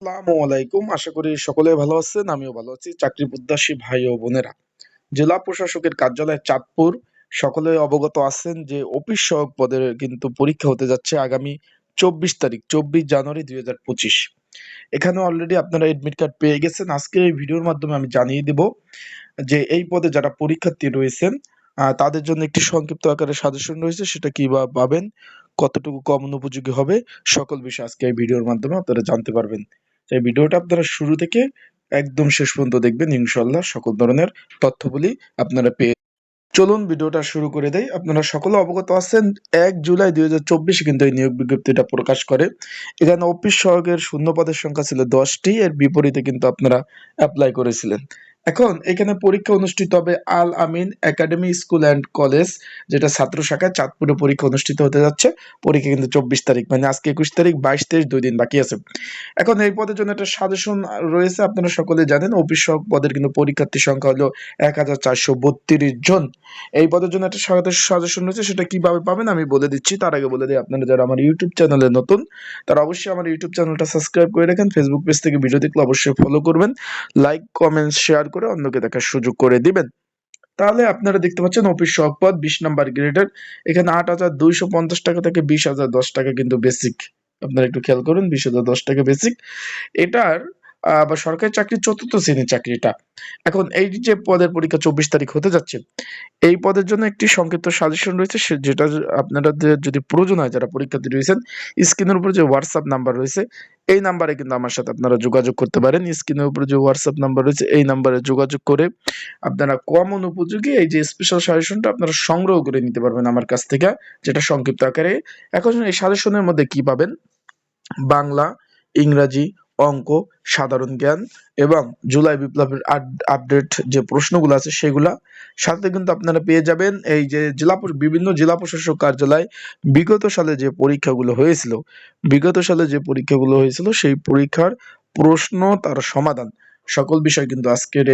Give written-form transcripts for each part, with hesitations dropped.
আসসালামু আলাইকুম। আশা করি সকলে ভালো আছেন। আমিও ভালো আছি। চাকরি প্রত্যাশী ভাই ও বোনেরা, জেলা প্রশাসকের কার্যালয় চাঁদপুর, সকলে অবগত আছেন যে অফিস সহায়ক পদের কিন্তু পরীক্ষা হতে যাচ্ছে আগামী 24 তারিখ, 24 জানুয়ারি 2025। এখানে অলরেডি আপনারা এডমিট কার্ড পেয়ে গেছেন। আজকের এই ভিডিওর মাধ্যমে আমি জানিয়ে দিব যে এই পদে যারা পরীক্ষার্থী রয়েছেন তাদের জন্য একটি সংক্ষিপ্ত আকারে সাজেশন রয়েছে, সেটা কিভাবে পাবেন, কতটুকু কমন উপযোগী হবে, সকল বিষয় আজকে এই ভিডিওর মাধ্যমে আপনারা জানতে পারবেন। এই ভিডিওটা আপনারা শুরু থেকে একদম শেষ পর্যন্ত দেখবেন, ইনশাল্লাহ সকল ধরনের তথ্যগুলি আপনারা পেয়ে। চলুন ভিডিওটা শুরু করে দেই। আপনারা সকলে অবগত আছেন 1 জুলাই 2024 কিন্তু এই নিয়োগ বিজ্ঞপ্তিটা প্রকাশ করে। এখানে অফিস সহায়কের শূন্য পদের সংখ্যা ছিল 10টি, এর বিপরীতে কিন্তু আপনারা অ্যাপ্লাই করেছিলেন। এখন এখানে পরীক্ষা অনুষ্ঠিত হবে আল আমিন একাডেমি স্কুল অ্যান্ড কলেজ, যেটা ছাত্র শাখায় চাঁদপুরে পরীক্ষা অনুষ্ঠিত হতে যাচ্ছে। পরীক্ষা কিন্তু 24 তারিখ, মানে আজকে 21 তারিখ, 22, 23 2 দিন বাকি আছে। এখন এই পদের জন্য একটা সাজেশন রয়েছে। আপনারা সকলে জানেন অফিস সহায়ক পদের কিন্তু পরীক্ষার্থীর সংখ্যা হলো 1432 জন। এই পদের জন্য একটা সাজেশন রয়েছে, সেটা কিভাবে পাবেন আমি বলে দিচ্ছি। তার আগে বলে দিই, আপনারা যারা আমার ইউটিউব চ্যানেলে নতুন তারা অবশ্যই আমার ইউটিউব চ্যানেলটা সাবস্ক্রাইব করে রাখেন। ফেসবুক পেজ থেকে ভিডিও দেখলে অবশ্যই ফলো করবেন, লাইক কমেন্ট শেয়ার করে অন্যকে দেখার সুযোগ করে দিবেন। তাহলে আপনারা দেখতে পাচ্ছেন অফিস সহায়ক পদ 20 নম্বর গ্রেডের। এখানে 8,250 টাকা থেকে 20,010 টাকা কিন্তু বেসিক। আপনারা একটু খেয়াল করুন, 20,010 টাকা বেসিক। এটার বা সরকারি চাকরির চতুর্থ শ্রেণীর চাকরিটা। এখন এই যে পদের পরীক্ষা 24 তারিখ হতে যাচ্ছে, এই পদের জন্য একটি সংক্ষিপ্ত সাজেশন রয়েছে, যেটা আপনাদের যদি প্রয়োজন হয়, যারা পরীক্ষার্থী রয়েছেন, স্ক্রিনের উপর যে হোয়াটসঅ্যাপ নাম্বার রয়েছে এই নাম্বারে কিন্তু আমার সাথে আপনারা যোগাযোগ করতে পারেন। স্ক্রিনের উপরে যে হোয়াটসঅ্যাপ নাম্বার রয়েছে এই নাম্বারে যোগাযোগ করে আপনারা কমন উপযোগী এই যে স্পেশাল সাজেশনটা আপনারা সংগ্রহ করে নিতে পারবেন আমার কাছ থেকে, যেটা সংক্ষিপ্ত আকারে। এখন এই সাজেশনের মধ্যে কি পাবেন: বাংলা, ইংরাজি, অঙ্ক, সাধারণ জ্ঞান এবং জুলাই বিপ্লবের আপডেট যে প্রশ্নগুলো আছে সেগুলা। সাথে কিন্তু আপনারা পেয়ে যাবেন এই যে বিভিন্ন জেলা প্রশাসক কার্যালয় বিগত সালে যে পরীক্ষাগুলো হয়েছিল সেই পরীক্ষার প্রশ্ন, তার সমাধান, সকল বিষয় কিন্তু আজকের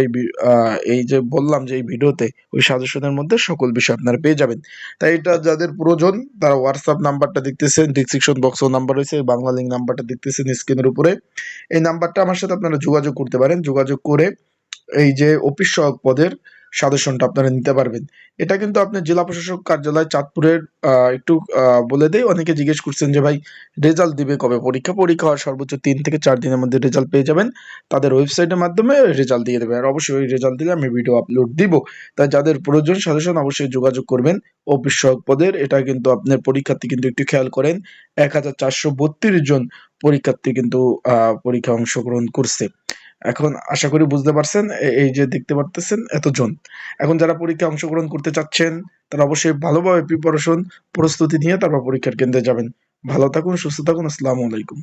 এই যে বললাম যে এই ভিডিওতে ওই সাজেশনের মধ্যে সকল বিষয় আপনারা পেয়ে যাবেন। তাই এটা যাদের প্রয়োজন তারা হোয়াটসঅ্যাপ নাম্বারটা দেখতেছেন, ডিসক্রিপশন বক্সেও নাম্বার রয়েছে, বাংলা লিঙ্ক নাম্বারটা দেখতেছেন স্ক্রিনের উপরে। এই নাম্বারটা আমার সাথে আপনারা যোগাযোগ করতে পারেন। যোগাযোগ করে এই যে অফিস সহায়ক পদের সাজেশনটা আপনারা নিতে পারবেন। এটা কিন্তু আপনি জেলা প্রশাসক কার্যালয় চাঁদপুরের। একটু বলে দেই, অনেকে জিজ্ঞেস করছেন যে ভাই রেজাল্ট দিবে কবে, পরীক্ষা হওয়ার সর্বোচ্চ 3 থেকে 4 দিনের মধ্যে রেজাল্ট পেয়ে যাবেন। তাদের ওয়েবসাইটের মাধ্যমে রেজাল্ট দিয়ে দেবে, আর অবশ্যই ওই রেজাল্ট দিলে আমি ভিডিও আপলোড দিব। তাই যাদের প্রয়োজন সাজেশন অবশ্যই যোগাযোগ করবেন অফিস সহায়ক পদের। এটা কিন্তু আপনার পরীক্ষার্থী কিন্তু একটু খেয়াল করেন, 1432 জন পরীক্ষার্থী কিন্তু পরীক্ষায় অংশগ্রহণ করছে। এখন আশা করি বুঝতে পারছেন, এই যে দেখতে পারতেছেন এতজন। এখন যারা পরীক্ষায় অংশগ্রহণ করতে চাচ্ছেন তারা অবশ্যই ভালোভাবে প্রস্তুতি নিয়ে তারপর পরীক্ষার কেন্দ্রে যাবেন। ভালো থাকুন, সুস্থ থাকুন। আসসালামু আলাইকুম।